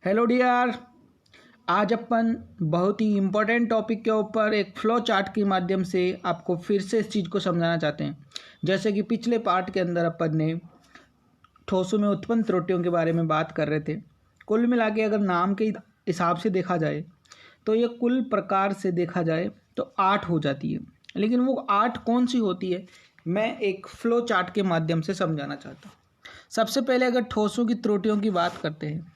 Hello dear, आज अपन बहुत ही important topic के ऊपर एक फ्लो चार्ट के माध्यम से आपको फिर से इस चीज़ को समझाना चाहते हैं। जैसे कि पिछले पार्ट के अंदर अपन ने ठोसों में उत्पन्न त्रुटियों के बारे में बात कर रहे थे। कुल मिला के अगर नाम के हिसाब से देखा जाए तो ये कुल प्रकार से देखा जाए तो 8 हो जाती है, लेकिन वो 8 कौन सी होती है मैं एक फ्लो चार्ट के माध्यम से समझाना चाहता हूँ। सबसे पहले अगर ठोसों की त्रुटियों की बात करते हैं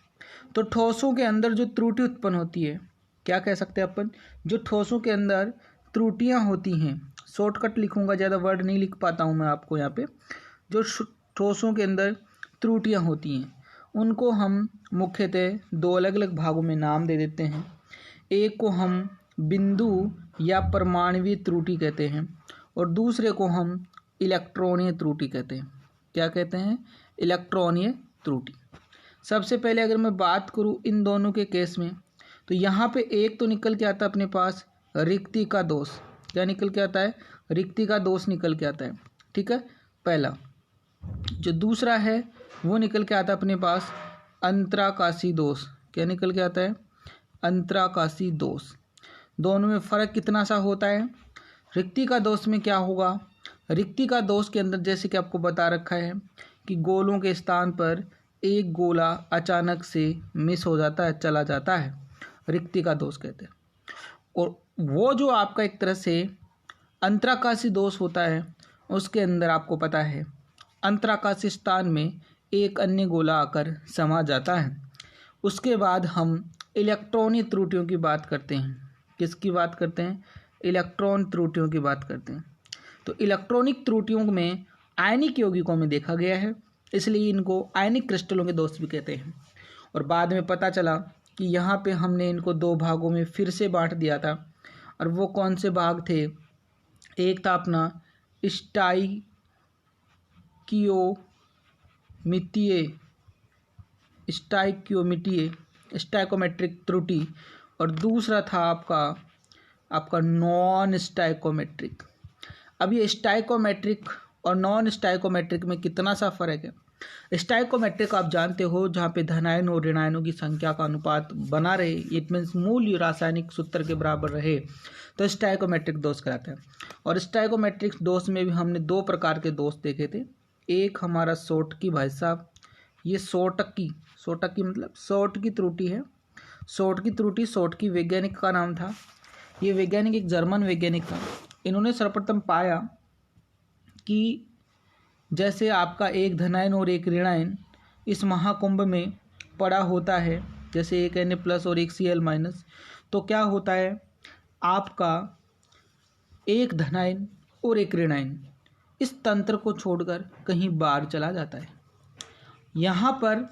तो ठोसों के अंदर जो त्रुटि उत्पन्न होती है, क्या कह सकते हैं अपन, जो ठोसों के अंदर त्रुटियां होती हैं, शॉर्टकट लिखूंगा, ज़्यादा वर्ड नहीं लिख पाता हूं मैं आपको यहाँ पे। जो ठोसों के अंदर त्रुटियां होती हैं उनको हम मुख्यतः दो अलग अलग भागों में नाम दे देते हैं। एक को हम बिंदु या परमाणुवीय त्रुटि कहते हैं और दूसरे को हम इलेक्ट्रॉनीय त्रुटि कहते हैं। क्या कहते हैं? इलेक्ट्रॉनीय त्रुटि। सबसे पहले अगर मैं बात करूं इन दोनों के केस में तो यहाँ पे एक तो निकल के आता है अपने पास रिक्ति का दोष। क्या निकल के आता है? रिक्ति का दोष निकल के आता है। ठीक है, पहला। जो दूसरा है वो निकल के आता है अपने पास अंतराकाशी दोष। क्या निकल के आता है? अंतराकाशी दोष। दोनों में फ़र्क कितना सा होता है? रिक्ति का दोष में क्या होगा? रिक्ति का दोष के अंदर जैसे कि आपको बता रखा है कि गोलों के स्थान पर एक गोला अचानक से मिस हो जाता है, चला जाता है, रिक्ति का दोष कहते हैं। और वो जो आपका एक तरह से अंतराकाशी दोष होता है उसके अंदर आपको पता है अंतराकाशी स्थान में एक अन्य गोला आकर समा जाता है। उसके बाद हम इलेक्ट्रॉनीय त्रुटियों की बात करते हैं। किसकी बात करते हैं? इलेक्ट्रॉन त्रुटियों की बात करते हैं। तो इलेक्ट्रॉनिक त्रुटियों में आयनिक यौगिकों में देखा गया है, इसलिए इनको आयनिक क्रिस्टलों के दोष भी कहते हैं। और बाद में पता चला कि यहाँ पे हमने इनको दो भागों में फिर से बांट दिया था, और वो कौन से भाग थे? एक था अपना स्टाइकोमेट्रिक त्रुटि, और दूसरा था आपका नॉन स्टाइकोमेट्रिक। अब ये स्टाइकोमेट्रिक और नॉन स्टाइकोमेट्रिक में कितना सा फर्क है? स्टाइकोमेट्रिक आप जानते हो जहाँ पे धनायन और ऋणायनों की संख्या का अनुपात बना रहे, इट मीन्स मूल रासायनिक सूत्र के बराबर रहे, तो स्टाइकोमेट्रिक दोष कहलाता है। और स्टाइकोमेट्रिक दोष में भी हमने दो प्रकार के दोष देखे थे। एक हमारा सोटकी, भाई साहब, ये सोटकी मतलब शॉर्ट की त्रुटि है। शॉर्ट की त्रुटि, शॉर्ट की वैज्ञानिक का नाम था। ये वैज्ञानिक एक जर्मन वैज्ञानिक था। इन्होंने सर्वप्रथम पाया कि जैसे आपका एक धनायन और एक ऋणायन इस महाकुंभ में पड़ा होता है, जैसे एक Na+ और एक Cl-, तो क्या होता है, आपका एक धनायन और एक ऋणायन इस तंत्र को छोड़कर कहीं बाहर चला जाता है। यहाँ पर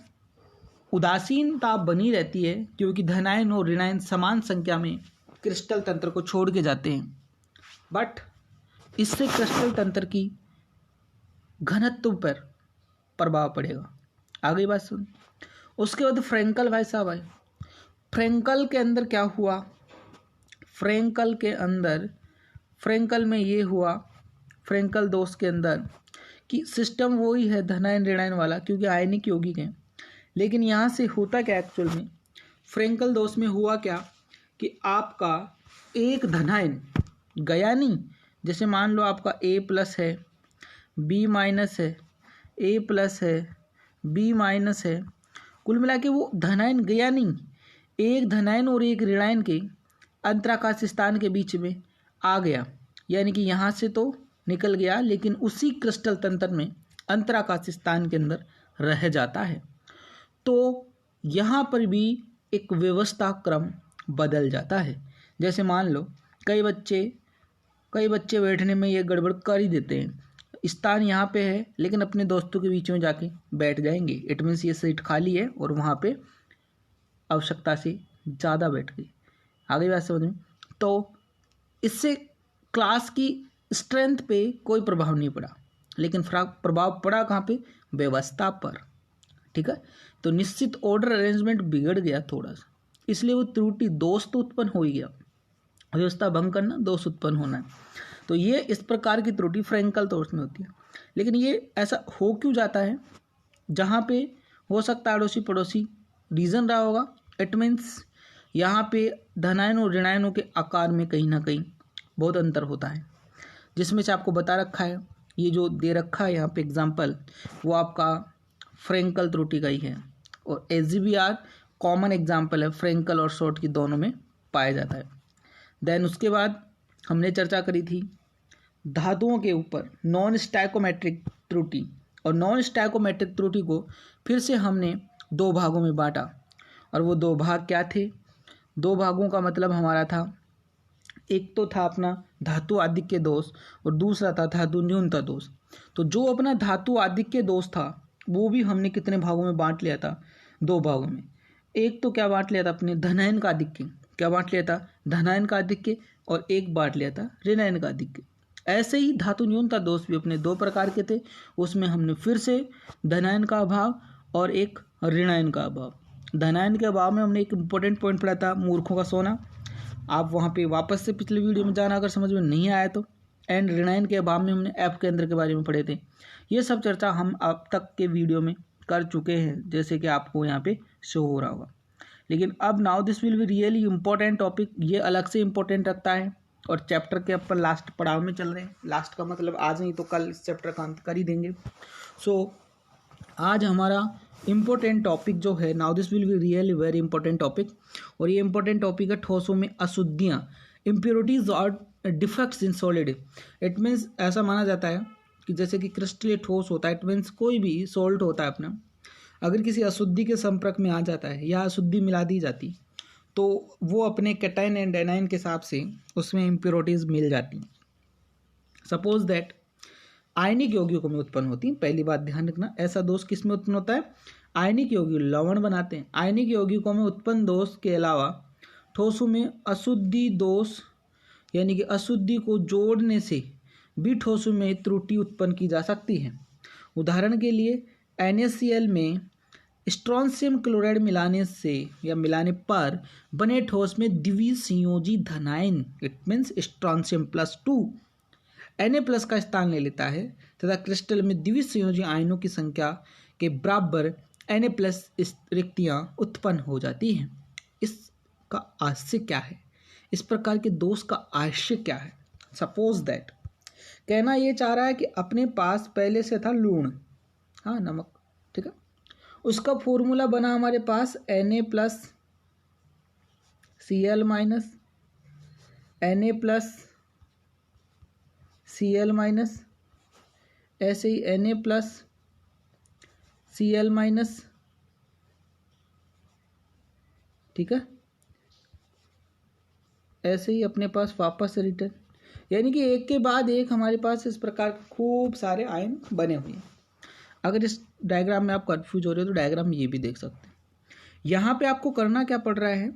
उदासीनता बनी रहती है क्योंकि धनायन और ऋणायन समान संख्या में क्रिस्टल तंत्र को छोड़ के जाते हैं, बट इससे क्रिस्टल तंत्र की घनत्व पर प्रभाव पड़ेगा। आगे बात सुन। उसके बाद फ्रेंकल, भाई साहब आए। फ्रेंकल के अंदर क्या हुआ? फ्रेंकल में ये हुआ, फ्रेंकल दोष के अंदर, कि सिस्टम वही है धनायन ऋणायन वाला क्योंकि आयनिक यौगिक हैं, लेकिन यहाँ से होता क्या एक्चुअल में? फ्रेंकल दोष में हुआ क्या कि आपका एक धनायन गया नहीं। जैसे मान लो आपका A+ है, B- है, A+ है, B- है, कुल मिला के वो धनायन गया नहीं, एक धनायन और एक ऋणायन के अंतराकाश स्थान के बीच में आ गया, यानी कि यहाँ से तो निकल गया लेकिन उसी क्रिस्टल तंत्र में अंतराकाश स्थान के अंदर रह जाता है। तो यहाँ पर भी एक व्यवस्था क्रम बदल जाता है। जैसे मान लो कई बच्चे बैठने में ये गड़बड़ कर ही देते हैं, स्थान यहाँ पे है लेकिन अपने दोस्तों के बीच में जाके बैठ जाएंगे, इट मीन्स ये सीट खाली है और वहाँ पे आवश्यकता से ज़्यादा बैठ गई। आगे बात समझ में? तो इससे क्लास की स्ट्रेंथ पे कोई प्रभाव नहीं पड़ा, लेकिन प्रभाव पड़ा कहाँ पे? व्यवस्था पर। ठीक है, तो निश्चित ऑर्डर अरेंजमेंट बिगड़ गया थोड़ा सा, इसलिए वो त्रुटि, दोष तो उत्पन्न हो ही गया। व्यवस्था भंग करना, दोष उत्पन्न होना है। तो ये इस प्रकार की त्रुटि फ्रेंकल दोष में होती है। लेकिन ये ऐसा हो क्यों जाता है? जहाँ पे हो सकता है अड़ोसी पड़ोसी रीज़न रहा होगा, इट मीन्स यहाँ पे धनायन और ऋणायनों के आकार में कहीं ना कहीं बहुत अंतर होता है, जिसमें से आपको बता रखा है, ये जो दे रखा है यहाँ पे एग्जाम्पल, वो आपका फ्रेंकल त्रुटि का ही है। और SGBR कॉमन एग्जाम्पल है, फ्रेंकल और शॉर्ट की दोनों में पाया जाता है। देन उसके बाद हमने चर्चा करी थी धातुओं के ऊपर नॉन स्टैकोमेट्रिक त्रुटि, और नॉन स्टैकोमेट्रिक त्रुटि को फिर से हमने दो भागों में बांटा, और वो दो भाग क्या थे? दो भागों का मतलब हमारा था, एक तो था अपना धातु आधिक्य दोष और दूसरा था धातु न्यूनता दोष। तो जो अपना धातु आधिक्य दोष था वो भी हमने कितने भागों में बांट लिया था? दो भागों में। एक तो क्या बांट लिया था अपने धनायन का आधिक्य, क्या बांट लिया था? धनायन का आधिक्य, और एक बांट लिया था ऋणायन का आधिक्य। ऐसे ही धातु न्यूनता दोष भी अपने दो प्रकार के थे, उसमें हमने फिर से धनायन का अभाव और एक ऋणायन का अभाव। धनायन के अभाव में हमने एक इम्पोर्टेंट पॉइंट पढ़ा था, मूर्खों का सोना। आप वहाँ पे वापस से पिछले वीडियो में जाना अगर समझ में नहीं आया तो। एंड ऋणायन के अभाव में हमने एफ केंद्र के बारे में पढ़े थे। ये सब चर्चा हम अब तक के वीडियो में कर चुके हैं, जैसे कि आपको यहाँ पे शो हो रहा होगा। लेकिन अब now this will be really important topic, ये अलग से इम्पोर्टेंट रखता है, और चैप्टर के अपन लास्ट पड़ाव में चल रहे हैं। लास्ट का मतलब आज नहीं तो कल इस चैप्टर का अंत कर ही देंगे। सो आज हमारा इम्पोर्टेंट टॉपिक जो है, now this will be really very important topic, और ये इंपॉर्टेंट टॉपिक है ठोसों में अशुद्धियाँ, इम्प्योरिटीज और defects in solid. It means ऐसा माना जाता है कि जैसे कि क्रिस्टल ठोस होता है, इट मीन्स कोई भी सॉल्ट होता है अपना, अगर किसी अशुद्धि के संपर्क में आ जाता है या अशुद्धि मिला दी जाती तो वो अपने कैटायन एंड एनायन के हिसाब से उसमें इम्प्योरिटीज मिल जाती हैं। सपोज दैट आयनिक यौगिकों में उत्पन्न होती है। पहली बात ध्यान रखना, ऐसा दोष किस में उत्पन्न होता है? आयनिक यौगिक लवण बनाते हैं। आयनिक यौगिकों में उत्पन्न दोष के अलावा ठोसों में अशुद्धि दोष, यानी कि अशुद्धि को जोड़ने से भी ठोसों में त्रुटि उत्पन्न की जा सकती है। उदाहरण के लिए NaCl में स्ट्रोंशियम क्लोराइड मिलाने से या मिलाने पर बने ठोस में द्विसंयोजी धनायन, इट मीन्स स्ट्रोंशियम +2 Na+ का स्थान ले लेता है, तथा क्रिस्टल में द्विसंयोजी आयनों की संख्या के बराबर Na+ रिक्तियाँ उत्पन्न हो जाती हैं। इसका आशय क्या है? इस प्रकार के दोष का आशय क्या है? सपोज दैट कहना ये चाह रहा है कि अपने पास पहले से था लूण, हाँ नमक, ठीक है, उसका फॉर्मूला बना हमारे पास Na+Cl-, Na+Cl-, ऐसे ही Na+Cl-, ठीक है, ऐसे ही अपने पास वापस से रिटर्न, यानी कि एक के बाद एक हमारे पास इस प्रकार के खूब सारे आयन बने हुए हैं। अगर इस डायग्राम में आप कंफ्यूज हो रहे हो तो डायग्राम में ये भी देख सकते हैं। यहाँ पे आपको करना क्या पड़ रहा है,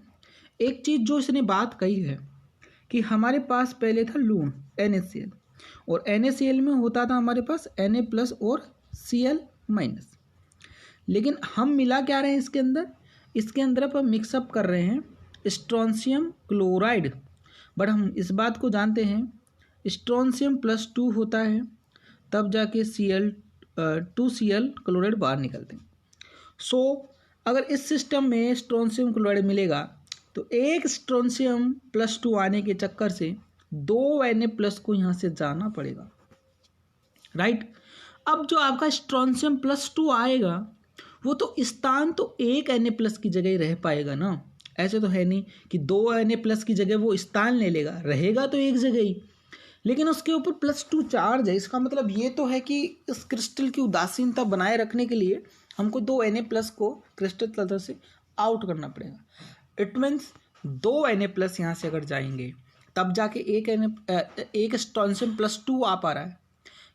एक चीज़ जो इसने बात कही है कि हमारे पास पहले था लूण NaCl, और NaCl में होता था हमारे पास Na+ और Cl-, लेकिन हम मिला क्या रहे हैं इसके अंदर? इसके अंदर अपन मिक्सअप कर रहे हैं स्ट्रोंशियम क्लोराइड। बट हम इस बात को जानते हैं स्ट्रोंशियम +2 होता है तब जाके Cl2Cl क्लोराइड बाहर निकलते हैं। सो अगर इस सिस्टम में स्ट्रोंशियम क्लोराइड मिलेगा तो एक स्ट्रोंशियम +2 आने के चक्कर से दो Na+ को यहाँ से जाना पड़ेगा, राइट। अब जो आपका स्ट्रोंशियम +2 आएगा वो तो स्थान तो एक Na+ की जगह ही रह पाएगा ना, ऐसे तो है नहीं कि दो Na+ की जगह वो स्थान ले लेगा, रहेगा तो एक जगह ही, लेकिन उसके ऊपर +2 चार्ज है। इसका मतलब ये तो है कि इस क्रिस्टल की उदासीनता बनाए रखने के लिए हमको दो Na+ को क्रिस्टल तंत्र से आउट करना पड़ेगा। इट मीन्स दो Na+ यहाँ से अगर जाएंगे तब जाके एक स्ट्रोंशियम +2 आ पा रहा है।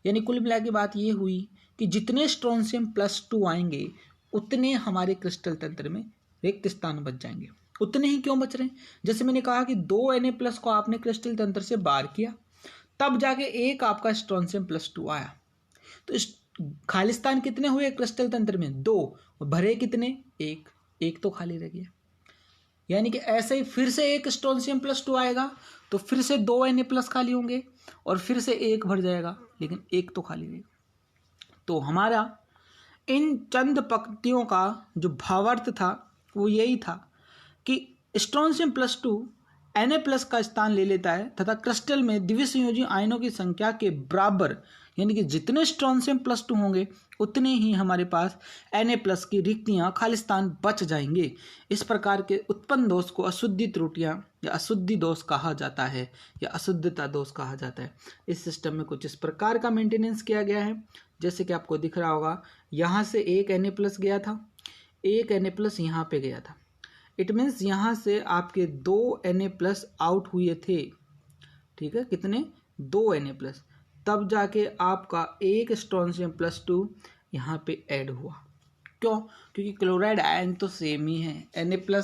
यानी कुल मिला के बात ये हुई कि जितने स्ट्रोंशियम +2 आएंगे उतने हमारे क्रिस्टल तंत्र में रिक्त स्थान बच जाएंगे। उतने ही क्यों बच रहे हैं? जैसे मैंने कहा कि दो Na+ को आपने क्रिस्टल तंत्र से बाहर किया तब जाके एक आपका स्ट्रोंशियम +2 आया, तो इस खालिस्तान कितने हुए क्रिस्टल तंत्र में? दो, भरे कितने? एक तो खाली रह गया। यानी कि ऐसे ही फिर से एक स्ट्रोंशियम +2 आएगा तो फिर से दो Na+ खाली होंगे और फिर से एक भर जाएगा, लेकिन एक तो खाली रहेगा। तो हमारा इन चंद पंक्तियों का जो भावार्थ था वो यही था कि स्ट्रोंशियम +2 Na+ का स्थान ले लेता है तथा क्रिस्टल में द्विसंयोजी आयनों की संख्या के बराबर, यानी कि जितने स्ट्रोंशियम +2 होंगे उतने ही हमारे पास Na+ की रिक्तियाँ खाली स्थान बच जाएंगे। इस प्रकार के उत्पन्न दोष को अशुद्धि त्रुटियाँ या अशुद्धि दोष कहा जाता है या अशुद्धता दोष कहा जाता है। इस सिस्टम में कुछ इस प्रकार का मेंटेनेंस किया गया है, जैसे कि आपको दिख रहा होगा, यहाँ से एक Na+ गया था, एक Na+ यहाँ पे गया था। इट मीन्स यहाँ से आपके 2 Na+ आउट हुए थे, ठीक है, कितने, 2 Na+, तब जाके आपका एक स्ट्रोंशियम +2 यहाँ पे ऐड हुआ। क्यों? क्योंकि क्लोराइड आयन तो सेम ही है। Na+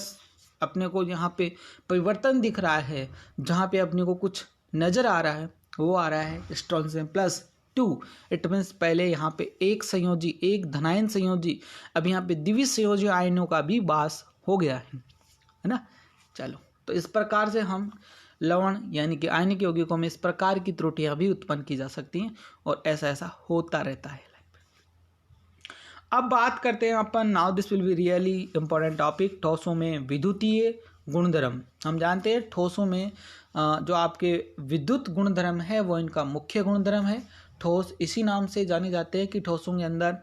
अपने को यहाँ पे परिवर्तन दिख रहा है, जहाँ पे अपने को कुछ नज़र आ रहा है वो आ रहा है स्ट्रोंशियम +2। इट मीन्स पहले यहाँ पे एक संयोजी, एक धनायन संयोजी, अब यहाँ पे द्विसंयोजी आयनों का भी वास हो गया है ना। चलो, तो इस प्रकार से हम लवण यानी कि आयनिक यौगिकों में इस प्रकार की त्रुटियां भी उत्पन्न की जा सकती हैं और ऐसा ऐसा होता रहता है। अब बात करते हैं अपन, now this will be really important topic, ठोसों में विद्युतीय गुणधर्म। हम जानते हैं ठोसों में जो आपके विद्युत गुणधर्म है वो इनका मुख्य गुणधर्म है। ठोस इसी नाम से जाने जाते हैं कि ठोसों के अंदर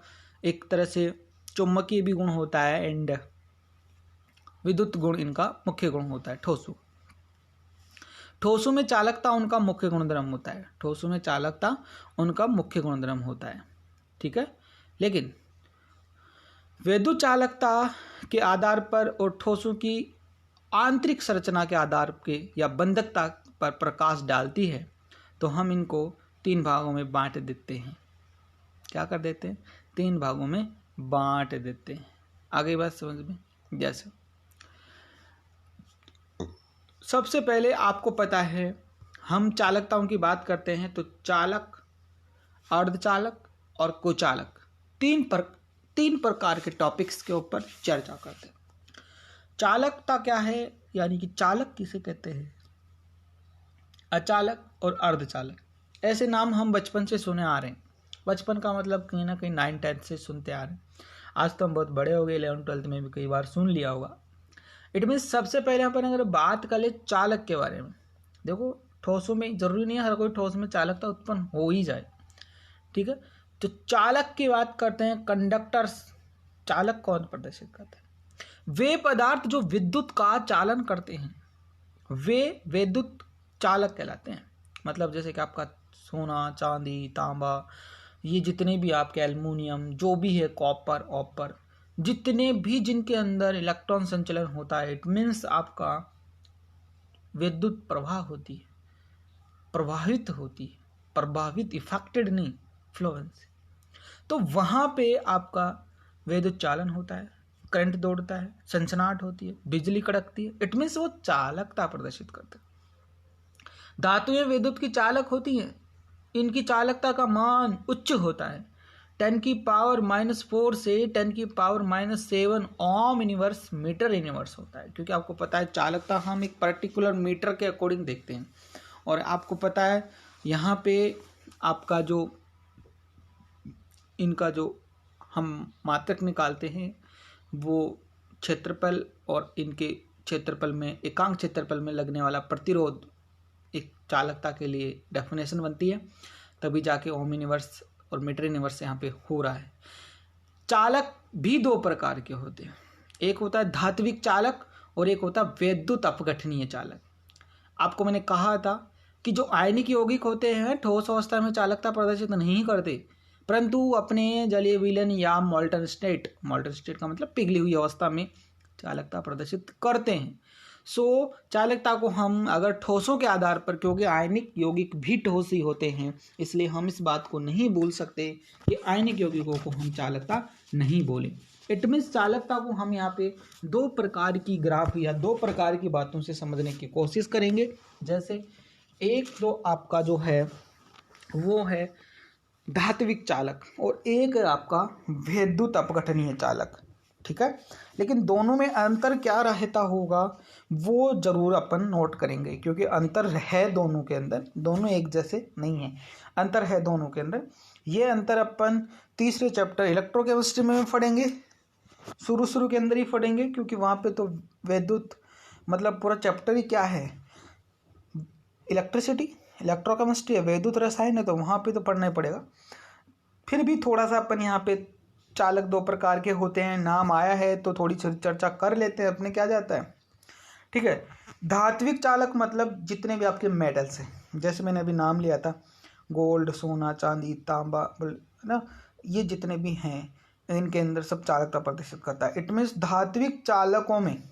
एक तरह से चुंबकीय भी गुण होता है एंड विद्युत गुण इनका मुख्य गुण होता है। ठोसों में चालकता उनका मुख्य गुणधर्म होता है। ठोसों में चालकता उनका मुख्य गुणधर्म होता है, ठीक है। लेकिन विद्युत चालकता के आधार पर और ठोसों की आंतरिक संरचना के आधार के या बंधकता पर प्रकाश डालती है, तो हम इनको 3 भागों में बांट देते हैं। क्या कर देते हैं? 3 भागों में बांट देते हैं। आगे बात समझ में? जैसे सबसे पहले आपको पता है, हम चालकताओं की बात करते हैं तो चालक, अर्धचालक और कुचालक, तीन प्रकार के टॉपिक्स के ऊपर चर्चा करते हैं। चालकता क्या है, यानी कि चालक किसे कहते हैं, अचालक और अर्धचालक। ऐसे नाम हम बचपन से सुने आ रहे हैं। बचपन का मतलब कहीं ना कहीं 9-10 से सुनते आ रहे हैं। आज तो हम बहुत बड़े हो गए, 11-12 में भी कई बार सुन लिया होगा। इट मीन्स सबसे पहले अपन अगर बात कर ले चालक के बारे में, देखो ठोसों में ज़रूरी नहीं है हर कोई ठोस में चालकता उत्पन्न हो ही जाए, ठीक है। तो चालक की बात करते हैं, कंडक्टर्स। चालक कौन प्रदर्शित करते हैं? वे पदार्थ जो विद्युत का चालन करते हैं वे विद्युत चालक कहलाते हैं। मतलब जैसे कि आपका सोना, चांदी, तांबा, ये जितने भी आपके एल्युमिनियम, जो भी है, कॉपर, जितने भी जिनके अंदर इलेक्ट्रॉन संचलन होता है, इट मीन्स आपका विद्युत प्रवाह होती है, प्रभावित होती है, प्रभावित, इफेक्टेड नहीं, फ्लुएंस। तो वहाँ पे आपका विद्युत चालन होता है, करंट दौड़ता है, सनसनाहट होती है, बिजली कड़कती है। इट मीन्स वो चालकता प्रदर्शित करते हैं। धातुएं विद्युत की चालक होती हैं, इनकी चालकता का मान उच्च होता है। 10⁻⁻4 से 10⁻⁻7 ओम इनवर्स मीटर इनवर्स होता है, क्योंकि आपको पता है चालकता हम एक पर्टिकुलर मीटर के अकॉर्डिंग देखते हैं। और आपको पता है यहाँ पे आपका जो इनका जो हम मात्रक निकालते हैं वो क्षेत्रफल और इनके क्षेत्रफल में, एकांक क्षेत्रफल में लगने वाला प्रतिरोध एक चालकता के लिए डेफिनेशन बनती है, तभी जाके ओम इनवर्स और मीटर इनवर्स यहाँ पे हो रहा है। चालक भी 2 प्रकार के होते हैं, एक होता है धात्विक चालक और एक होता है वैद्युत अपघटनीय चालक। आपको मैंने कहा था कि जो आयनिक यौगिक होते हैं ठोस अवस्था में चालकता प्रदर्शित नहीं करते, परंतु अपने जलीय विलयन या मोल्टन स्टेट का मतलब पिघली हुई अवस्था में चालकता प्रदर्शित करते हैं। सो चालकता को हम अगर ठोसों के आधार पर, क्योंकि आयनिक यौगिक भी ठोस ही होते हैं, इसलिए हम इस बात को नहीं बोल सकते कि आयनिक यौगिकों को हम चालकता नहीं बोलें। इट मीन्स चालकता को हम यहाँ पे 2 प्रकार की ग्राफ या 2 प्रकार की बातों से समझने की कोशिश करेंगे। जैसे एक तो आपका जो है वो है धात्विक चालक और एक आपका विद्युत अपघटनीय चालक, ठीक है। लेकिन दोनों में अंतर क्या रहता होगा वो जरूर अपन नोट करेंगे, क्योंकि अंतर है दोनों के अंदर, दोनों एक जैसे नहीं है, अंतर है दोनों के अंदर। ये अंतर अपन तीसरे चैप्टर इलेक्ट्रोकेमिस्ट्री में पढ़ेंगे, शुरू के अंदर ही पढ़ेंगे, क्योंकि वहाँ पे तो विद्युत मतलब पूरा चैप्टर ही क्या है, इलेक्ट्रिसिटी, इलेक्ट्रोकेमिस्ट्री है, वैद्युत रसायन है, तो वहाँ पे तो पढ़ना ही पड़ेगा। फिर भी थोड़ा सा अपन यहाँ पे चालक दो प्रकार के होते हैं, नाम आया है तो थोड़ी चर्चा कर लेते हैं, अपने क्या जाता है, ठीक है। धात्विक चालक मतलब जितने भी आपके मेटल्स हैं, जैसे मैंने अभी नाम लिया था, गोल्ड, सोना, चांदी, तांबा, है ना, ये जितने भी हैं इनके अंदर सब चालकता प्रदर्शित करता है। इट मीन्स धात्विक चालकों में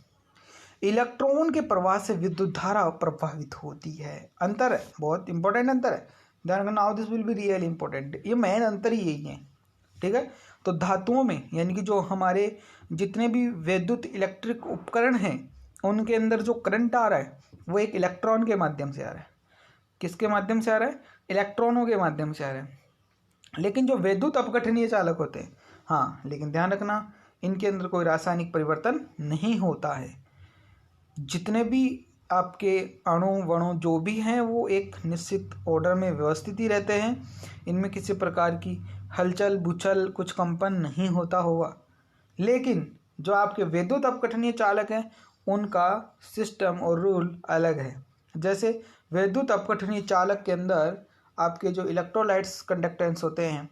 इलेक्ट्रॉन के प्रवाह से विद्युत धारा प्रभावित होती है। अंतर है, बहुत इंपॉर्टेंट अंतर है, ध्यान रखना, now this will be real important, ये मेन अंतर ही यही है, ठीक है। तो धातुओं में यानी कि जो हमारे जितने भी विद्युत इलेक्ट्रिक उपकरण हैं उनके अंदर जो करंट आ रहा है वो एक इलेक्ट्रॉन के माध्यम से आ रहा है। किसके माध्यम से आ रहा है? इलेक्ट्रॉनों के माध्यम से आ रहा है। लेकिन जो विद्युत अपघटनीय चालक होते हैं, हाँ, लेकिन ध्यान रखना इनके अंदर कोई रासायनिक परिवर्तन नहीं होता है। जितने भी आपके अणु वणु जो भी हैं वो एक निश्चित ऑर्डर में व्यवस्थित ही रहते हैं, इनमें किसी प्रकार की हलचल बुचल कुछ कंपन नहीं होता होगा। लेकिन जो आपके विद्युत अपघटनीय चालक हैं उनका सिस्टम और रूल अलग है। जैसे विद्युत अपघटनीय चालक के अंदर आपके जो इलेक्ट्रोलाइट्स कंडक्टेंस होते हैं,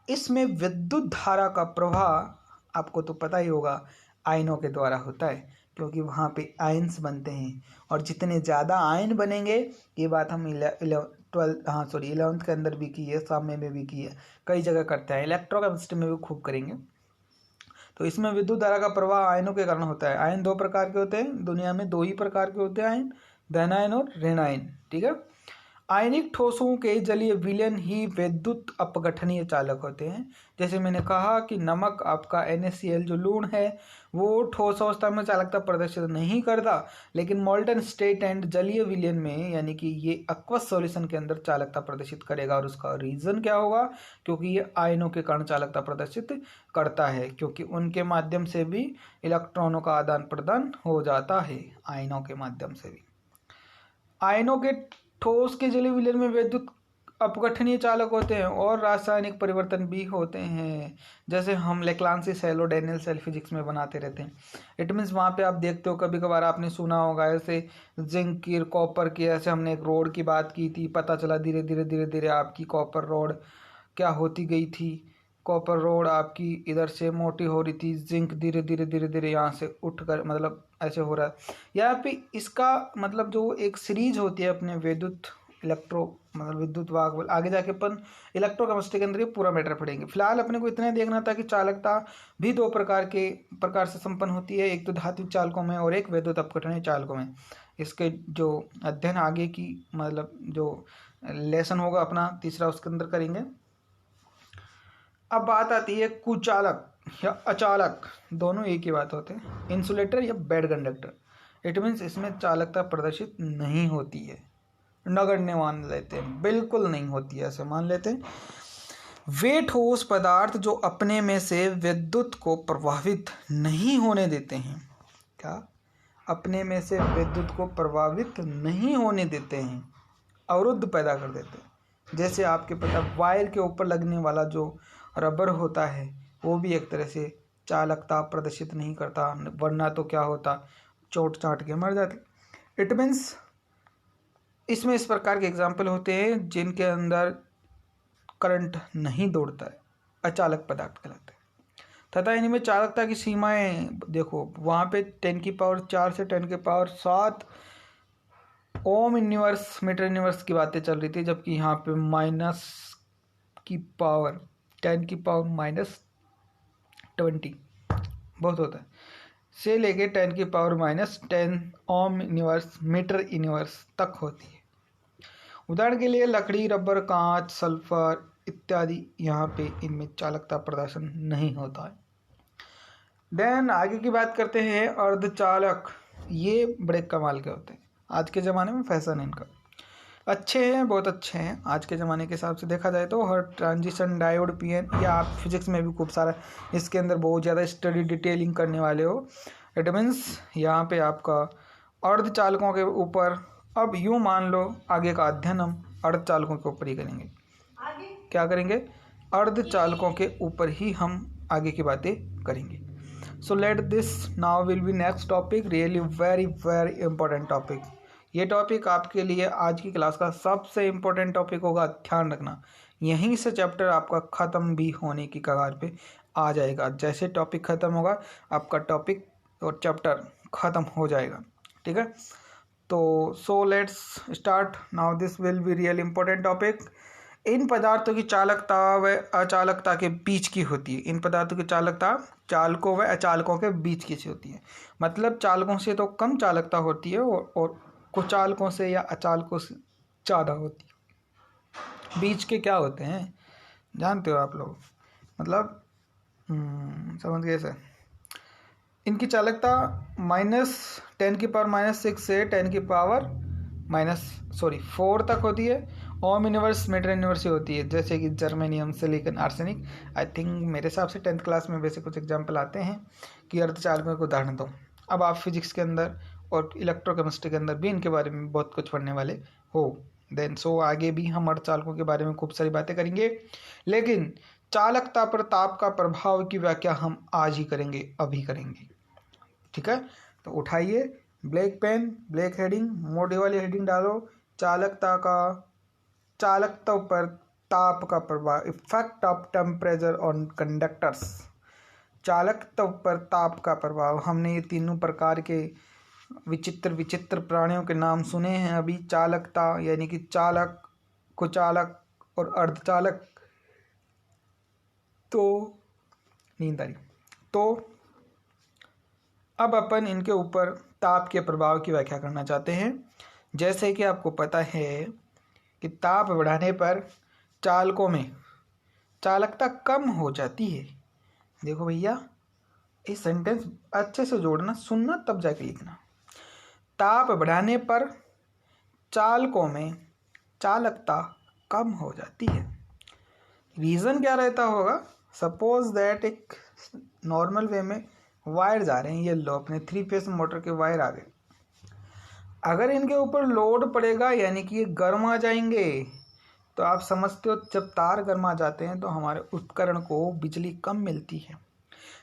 इसमें विद्युत धारा का प्रवाह आपको तो पता ही होगा आयनों के द्वारा होता है, क्योंकि वहाँ पे आयन्स बनते हैं, और जितने ज़्यादा आयन बनेंगे, ये बात हम 11th के अंदर भी की है, सामने में भी की है, कई जगह करते हैं, इलेक्ट्रोकेमिस्ट्री में भी खूब करेंगे। तो इसमें विद्युत धारा का प्रवाह आयनों के कारण होता है। आयन दो प्रकार के होते हैं, दुनिया में दो ही प्रकार के होते हैं आयन, धन आयन और ऋण आयन, ठीक है। आयनिक ठोसों के जलीय विलयन ही विद्युत अपघटनीय चालक होते हैं। जैसे मैंने कहा कि नमक आपका NaCl जो लूण है वो ठोस अवस्था में चालकता प्रदर्शित नहीं करता, लेकिन मोल्टन स्टेट एंड जलीय विलयन में यानी कि ये एक्वस सॉल्यूशन के अंदर चालकता प्रदर्शित करेगा। और उसका रीजन क्या होगा? क्योंकि ये आयनों के कारण चालकता प्रदर्शित करता है, क्योंकि उनके माध्यम से भी इलेक्ट्रॉनों का आदान प्रदान हो जाता है, आयनों के माध्यम से भी। आयनों के ठोस के जलीय विलयन में विद्युत अपघटनीय चालक होते हैं और रासायनिक परिवर्तन भी होते हैं, जैसे हम लेक्लांसी सेल और डैनियल सेल फिजिक्स में बनाते रहते हैं। इट मीन्स वहाँ पे आप देखते हो, कभी कभार आपने सुना होगा ऐसे जिंक की, कॉपर की, ऐसे हमने एक रोड की बात की थी, पता चला धीरे धीरे आपकी कॉपर रोड क्या होती गई थी, कॉपर रोड आपकी इधर से मोटी हो रही थी, जिंक धीरे धीरे यहाँ से उठकर मतलब ऐसे हो रहा है। यहाँ पे इसका मतलब जो एक सीरीज होती है अपने विद्युत विद्युत वाहक, आगे जाके अपन इलेक्ट्रोकेमिस्ट्री के अंदर ये पूरा मैटर पढ़ेंगे। फिलहाल अपने को इतना ही देखना था कि चालकता भी दो प्रकार से संपन्न होती है, एक तो धात्विक चालकों में और एक विद्युत अपघटनीय चालकों में। इसके जो अध्ययन आगे की मतलब जो लेसन होगा अपना तीसरा उसके अंदर करेंगे। अब बात आती है कुचालक या अचालक, दोनों एक ही बात होते हैं, इंसुलेटर या बेड कंडक्टर। इट मीन्स इसमें चालकता प्रदर्शित नहीं होती है, नगण्य मान लेते हैं, बिल्कुल नहीं होती है, ऐसे मान लेते हैं। वे ठोस पदार्थ जो अपने में से विद्युत को प्रभावित नहीं होने देते हैं, क्या अपने में से विद्युत को प्रभावित नहीं होने देते हैं, अवरुद्ध पैदा कर देते हैं। जैसे आपके पता वायर के ऊपर लगने वाला जो रबर होता है वो भी एक तरह से चालकता प्रदर्शित नहीं करता, वरना तो क्या होता, चोट चाट के मर जाते। इट मीन्स इसमें इस प्रकार के एग्जाम्पल होते हैं जिनके अंदर करंट नहीं दौड़ता है, अचालक पदार्थ कहलाते हैं। तथा इनमें चालकता की सीमाएं देखो, वहाँ पे 10⁴ से 10⁷ ओम यूनिवर्स मीटर यूनिवर्स की बातें चल रही थी, जबकि यहाँ पे -10⁻⁻20 बहुत होता है, से लेके 10⁻⁻10 ओम यूनिवर्स मीटर यूनिवर्स तक होती है। उदाहरण के लिए लकड़ी, रबर, कांच, सल्फर इत्यादि, यहाँ पे इनमें चालकता प्रदर्शन नहीं होता है। देन आगे की बात करते हैं अर्धचालक। ये बड़े कमाल के होते हैं, आज के ज़माने में फैशन है इनका, अच्छे हैं, बहुत अच्छे हैं आज के ज़माने के हिसाब से देखा जाए तो। हर ट्रांजिशन डायोड PN, या आप फिजिक्स में भी खूब सारा इसके अंदर बहुत ज़्यादा स्टडी डिटेलिंग करने वाले हो। इट मीन्स यहाँ पे आपका अर्धचालकों के ऊपर, अब यूँ मान लो आगे का अध्ययन हम अर्धचालकों के ऊपर ही करेंगे। क्या करेंगे? अर्धचालकों के ऊपर ही हम आगे की बातें करेंगे। So let this now will be next topic, really very very important topic. ये टॉपिक आपके लिए आज की क्लास का सबसे इम्पोर्टेंट टॉपिक होगा, ध्यान रखना। यहीं से चैप्टर आपका ख़त्म भी होने की कगार पे आ जाएगा। जैसे टॉपिक ख़त्म होगा आपका टॉपिक और चैप्टर ख़त्म हो जाएगा, ठीक है। तो so let's start now, this will be real important topic. इन पदार्थों की चालकता व अचालकता के बीच की होती है। इन पदार्थों की चालकता चालकों व अचालकों के बीच की से होती है। मतलब चालकों से तो कम चालकता होती है और कुचालकों से या अचालकों से ज़्यादा होती है। बीच के क्या होते हैं जानते हो आप लोग, मतलब समझ गए सर। इनकी चालकता -10⁻⁻6 से 10⁻⁻4 तक होती है। ओम यूनिवर्स मेटर यूनिवर्स से होती है, जैसे कि germanium, silicon, arsenic. I think मेरे हिसाब से 10th क्लास में वैसे कुछ एग्जाम्पल आते हैं कि अर्धचालकों को उदाहरण दो। अब आप फिजिक्स के अंदर और इलेक्ट्रोकेमिस्ट्री के अंदर भी इनके बारे में बहुत कुछ पढ़ने वाले हो। देन सो आगे भी हम अर्धचालकों के बारे में खूब सारी बातें करेंगे, लेकिन चालकता पर ताप का प्रभाव की व्याख्या हम आज ही करेंगे, अभी करेंगे, ठीक है। तो उठाइए ब्लैक पेन, ब्लैक हेडिंग, मोटे वाली हेडिंग डालो, चालकता पर ताप का प्रभाव, effect of temperature on conductors. चालकता पर ताप का प्रभाव। हमने ये तीनों प्रकार के विचित्र विचित्र प्राणियों के नाम सुने हैं अभी। चालकता यानी कि चालक, कुचालक और अर्धचालक। तो नींद आ रही। तो अब अपन इनके ऊपर ताप के प्रभाव की व्याख्या करना चाहते हैं। जैसे कि आपको पता है कि ताप बढ़ाने पर चालकों में चालकता कम हो जाती है। देखो भैया, इस सेंटेंस अच्छे से जोड़ना, सुनना तब जाके लिखना। ताप बढ़ाने पर चालकों में चालकता कम हो जाती है। रीज़न क्या रहता होगा? सपोज दैट एक नॉर्मल वे में वायर जा रहे हैं, ये लो अपने 3 फेस मोटर के वायर आ गए। अगर इनके ऊपर लोड पड़ेगा यानी कि ये गर्म आ जाएंगे, तो आप समझते हो जब तार गर्म आ जाते हैं तो हमारे उपकरण को बिजली कम मिलती है।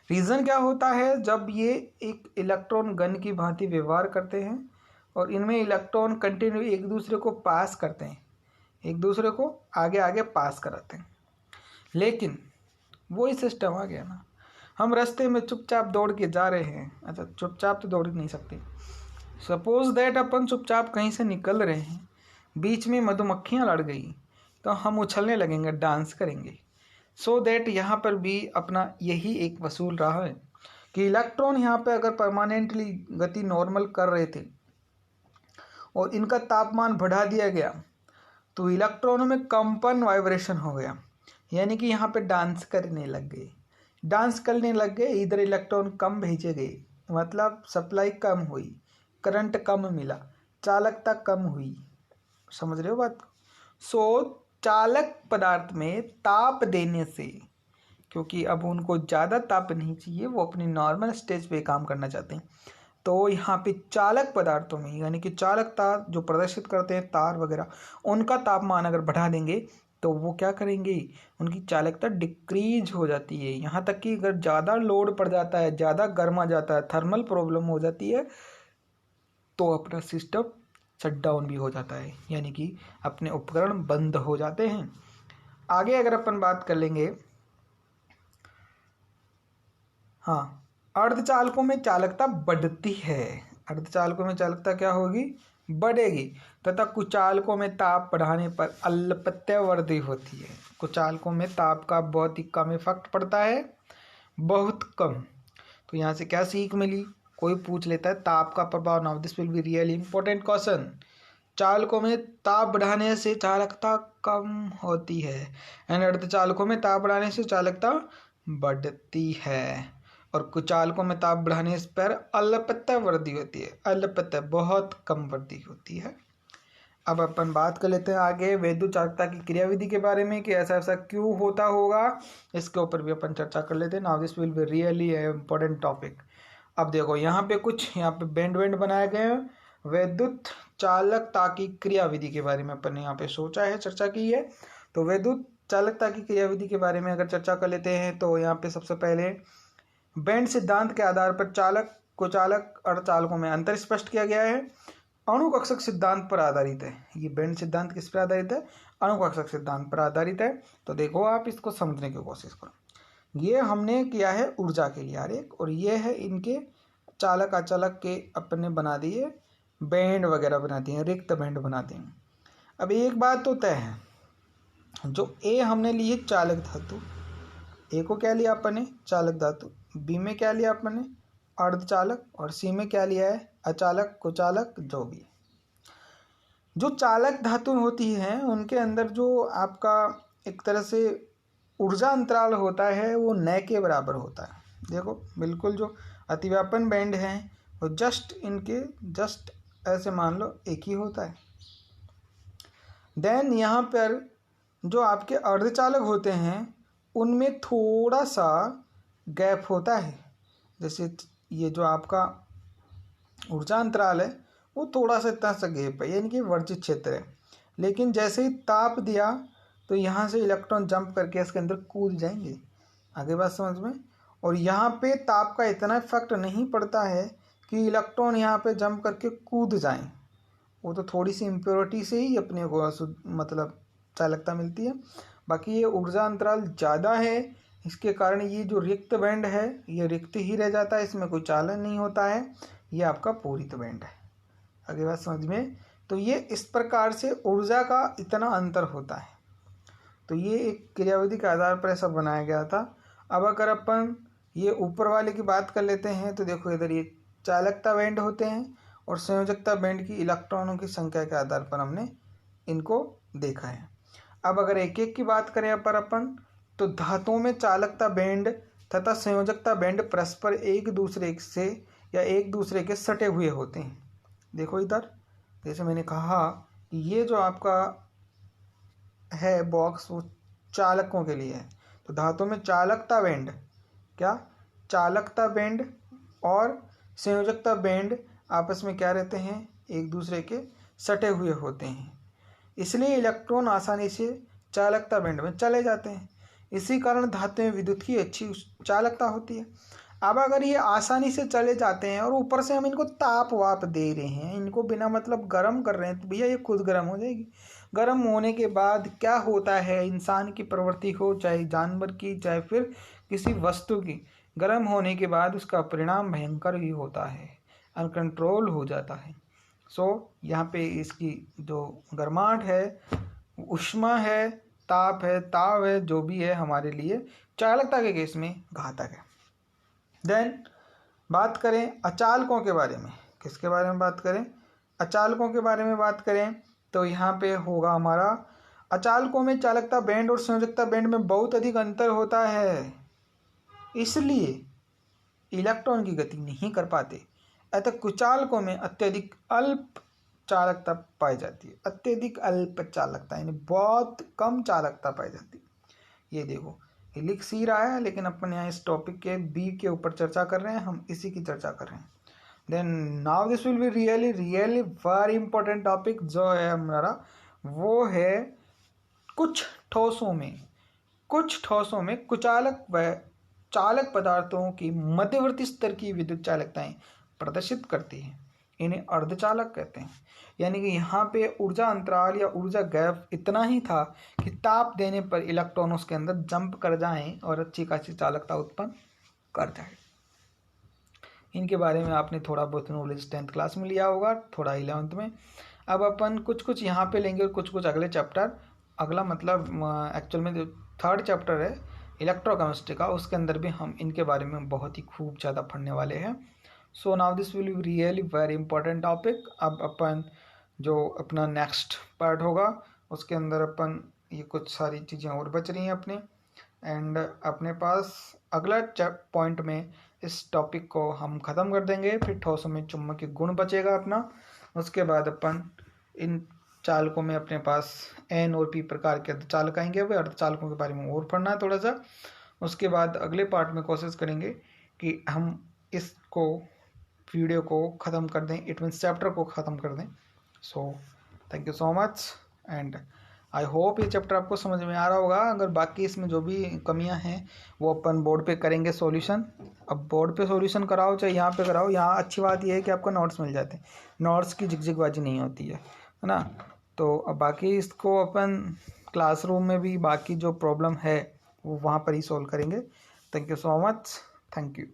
रीज़न क्या होता है? जब ये एक इलेक्ट्रॉन गन की भांति व्यवहार करते हैं और इनमें इलेक्ट्रॉन कंटिन्यू एक दूसरे को पास करते हैं, एक दूसरे को आगे आगे पास कराते हैं। लेकिन वही सिस्टम आ गया ना, हम रास्ते में चुपचाप दौड़ के जा रहे हैं। अच्छा, चुपचाप तो दौड़ नहीं सकते। सपोज दैट अपन चुपचाप कहीं से निकल रहे हैं, बीच में मधुमक्खियाँ लड़ गई, तो हम उछलने लगेंगे, डांस करेंगे। सो दैट यहाँ पर भी अपना यही एक वसूल रहा है कि इलेक्ट्रॉन यहाँ पे अगर परमानेंटली गति नॉर्मल कर रहे थे और इनका तापमान बढ़ा दिया गया, तो इलेक्ट्रॉनों में कंपन, वाइब्रेशन हो गया, यानी कि यहाँ पे डांस करने लग गए। डांस करने लग गए, इधर इलेक्ट्रॉन कम भेजे गए, मतलब सप्लाई कम हुई, करंट कम मिला, चालकता कम हुई। समझ रहे हो बात? सो चालक पदार्थ में ताप देने से, क्योंकि अब उनको ज़्यादा ताप नहीं चाहिए, वो अपनी नॉर्मल स्टेज पे काम करना चाहते हैं, तो यहाँ पे चालक पदार्थों में यानी कि चालकता जो प्रदर्शित करते हैं तार वगैरह, उनका तापमान अगर बढ़ा देंगे तो वो क्या करेंगे, उनकी चालकता डिक्रीज हो जाती है। यहाँ तक कि अगर ज़्यादा लोड पड़ जाता है, ज़्यादा गर्मा जाता है, थर्मल प्रॉब्लम हो जाती है, तो अपना सिस्टम शट डाउन भी हो जाता है, यानी कि अपने उपकरण बंद हो जाते हैं। आगे अगर अपन बात कर लेंगे, हाँ, अर्धचालकों में चालकता बढ़ती है। अर्धचालकों में चालकता क्या होगी? बढ़ेगी। तथा कुचालकों में ताप बढ़ाने पर अल्पत्य वृद्धि होती है। कुचालकों में ताप का बहुत ही कम इफेक्ट पड़ता है, बहुत कम। तो यहाँ से क्या सीख मिली? कोई पूछ लेता है ताप का प्रभाव। Now this will be really important question. चालकों में ताप बढ़ाने से चालकता कम होती है एंड अर्धचालकों में ताप बढ़ाने से चालकता बढ़ती है, और कुचालकों में ताप बढ़ाने पर अल्पत्य वृद्धि होती है। अल्पत्य बहुत कम वृद्धि होती है। अब अपन बात कर लेते हैं आगे वैद्युत चालकता की क्रियाविधि के बारे में कि ऐसा ऐसा क्यों होता होगा, इसके ऊपर भी अपन चर्चा कर लेते हैं। Now this will be really important topic. अब देखो यहाँ पे बैंड बनाए गए हैं। वैद्युत चालकता की क्रियाविधि के बारे में अपन ने यहाँ पे सोचा है, चर्चा की है। तो वैद्युत चालकता की क्रियाविधि के बारे में अगर चर्चा कर लेते हैं तो यहाँ पे सबसे पहले बेंड सिद्धांत के आधार पर चालक कुचालक अर्धचालकों में अंतर स्पष्ट किया गया है। अणुकक्षक सिद्धांत पर आधारित है। ये बेंड सिद्धांत किस पर आधारित है? अणुकक्षक सिद्धांत पर आधारित है। तो देखो आप इसको समझने की कोशिश करो। ये हमने किया है ऊर्जा के लिए आरेख, और ये है इनके चालक अचालक के अपने बना दिए बैंड वगैरह बना दिए, रिक्त बैंड बना दिए। अब एक बात तो तय है, जो ए हमने ली है चालक धातु, ए को क्या लिया अपन ने? चालक धातु। बी में क्या लिया अपन ने? अर्धचालक। और सी में क्या लिया है? अचालक कुचालक जो भी। जो चालक धातु होती हैं उनके अंदर जो आपका एक तरह से ऊर्जा अंतराल होता है वो न के बराबर होता है। देखो बिल्कुल जो अतिव्यापन बैंड हैं वो जस्ट ऐसे मान लो एक ही होता है। देन यहाँ पर जो आपके अर्धचालक होते हैं उनमें थोड़ा सा गैप होता है। जैसे ये जो आपका ऊर्जा अंतराल है वो थोड़ा सा इतना सा गैप है, यानी कि वर्जित क्षेत्र है। लेकिन जैसे ही ताप दिया तो यहाँ से इलेक्ट्रॉन जंप करके इसके अंदर कूद जाएंगे। आगे बात समझ में। और यहाँ पे ताप का इतना इफेक्ट नहीं पड़ता है कि इलेक्ट्रॉन यहाँ पे जंप करके कूद जाएं। वो तो थोड़ी सी इम्प्योरिटी से ही अपने को मतलब चालकता मिलती है। बाकी ये ऊर्जा अंतराल ज़्यादा है, इसके कारण ये जो रिक्त बैंड है ये रिक्त ही रह जाता है, इसमें कोई चालन नहीं होता है। ये आपका पूरित बैंड है। आगे बात समझ में। तो ये इस प्रकार से ऊर्जा का इतना अंतर होता है। तो ये एक क्रियाविधि के आधार पर ऐसा बनाया गया था। अब अगर अपन ये ऊपर वाले की बात कर लेते हैं तो देखो इधर ये चालकता बैंड होते हैं और संयोजकता बैंड की इलेक्ट्रॉनों की संख्या के आधार पर हमने इनको देखा है। अब अगर एक एक की बात करें अपन तो धातुओं में चालकता बैंड तथा संयोजकता बैंड परस्पर एक दूसरे से या एक दूसरे के सटे हुए होते हैं। देखो इधर जैसे मैंने कहा कि ये जो आपका है बॉक्स वो चालकों के लिए है। तो धातु में चालकता बैंड चालकता बैंड और संयोजकता बैंड आपस में क्या रहते हैं? एक दूसरे के सटे हुए होते हैं। इसलिए इलेक्ट्रॉन आसानी से चालकता बैंड में चले जाते हैं। इसी कारण धातु में विद्युत की अच्छी चालकता होती है। अब अगर ये आसानी से चले जाते हैं और ऊपर से हम इनको ताप वाप दे रहे हैं, इनको बिना मतलब गर्म कर रहे हैं, तो भैया ये खुद गर्म हो जाएगी। गर्म होने के बाद क्या होता है, इंसान की प्रवृत्ति हो चाहे जानवर की चाहे फिर किसी वस्तु की, गर्म होने के बाद उसका परिणाम भयंकर ही होता है, अनकंट्रोल हो जाता है। यहाँ पे इसकी जो गर्माहट है, ऊष्मा है, ताप है, ताव है, जो भी है हमारे लिए चालकता के केस में घातक है। देन बात करें अचालकों के बारे में। किसके बारे में बात करें? अचालकों के बारे में बात करें तो यहाँ पे होगा हमारा अचालकों में चालकता बैंड और संयोजकता बैंड में बहुत अधिक अंतर होता है, इसलिए इलेक्ट्रॉन की गति नहीं कर पाते। अतः कुचालकों में अत्यधिक अल्प चालकता पाई जाती है। अत्यधिक अल्प चालकता यानी बहुत कम चालकता पाई जाती है। ये देखो ये लिख सी रहा है, लेकिन अपन यहाँ इस टॉपिक के बी के ऊपर चर्चा कर रहे हैं, हम इसी की चर्चा कर रहे हैं। Then now this will be really very important topic जो है हमारा, वो है कुछ ठोसों में कुचालक व चालक पदार्थों की मध्यवर्ती स्तर की विद्युत चालकताएं प्रदर्शित करती हैं। इन्हें अर्धचालक कहते हैं। यानी कि यहाँ पे ऊर्जा अंतराल या ऊर्जा गैप इतना ही था कि ताप देने पर इलेक्ट्रॉन उसके अंदर जंप कर जाएं और अच्छी खासी चालकता उत्पन्न कर जाए। इनके बारे में आपने थोड़ा बहुत नॉलेज 10th क्लास में लिया होगा, थोड़ा 11th में। अब अपन कुछ यहाँ पे लेंगे और कुछ अगले चैप्टर, अगला मतलब एक्चुअल में जो 3rd चैप्टर है इलेक्ट्रोकेमिस्ट्री का, उसके अंदर भी हम इनके बारे में बहुत ही खूब ज़्यादा पढ़ने वाले हैं। So now this will be really very important topic. अब अपन जो अपना नेक्स्ट पार्ट होगा उसके अंदर अपन ये कुछ सारी चीज़ें और बच रही हैं अपने, एंड अपने पास अगला पॉइंट में इस टॉपिक को हम ख़त्म कर देंगे। फिर ठोसों में चुंबकीय गुण बचेगा अपना। उसके बाद अपन इन चालकों में अपने पास एन और पी प्रकार के अर्धचालक आएंगे। वे अर्धचालकों के बारे में और पढ़ना है थोड़ा सा। उसके बाद अगले पार्ट में कोशिश करेंगे कि हम इसको वीडियो को ख़त्म कर दें, इट मीन्स चैप्टर को ख़त्म कर दें। So thank you so much and I hope ये चैप्टर आपको समझ में आ रहा होगा। अगर बाकी इसमें जो भी कमियां हैं वो अपन बोर्ड पे करेंगे सॉल्यूशन। अब बोर्ड पे सॉल्यूशन कराओ चाहे यहाँ पे कराओ, यहाँ अच्छी बात ये है कि आपको नोट्स मिल जाते हैं, नोट्स की झिकझिकबाजी नहीं होती है ना। तो अब बाकी इसको अपन क्लासरूम में भी बाकी जो प्रॉब्लम है वो वहाँ पर ही सॉल्व करेंगे। Thank you so much. Thank you.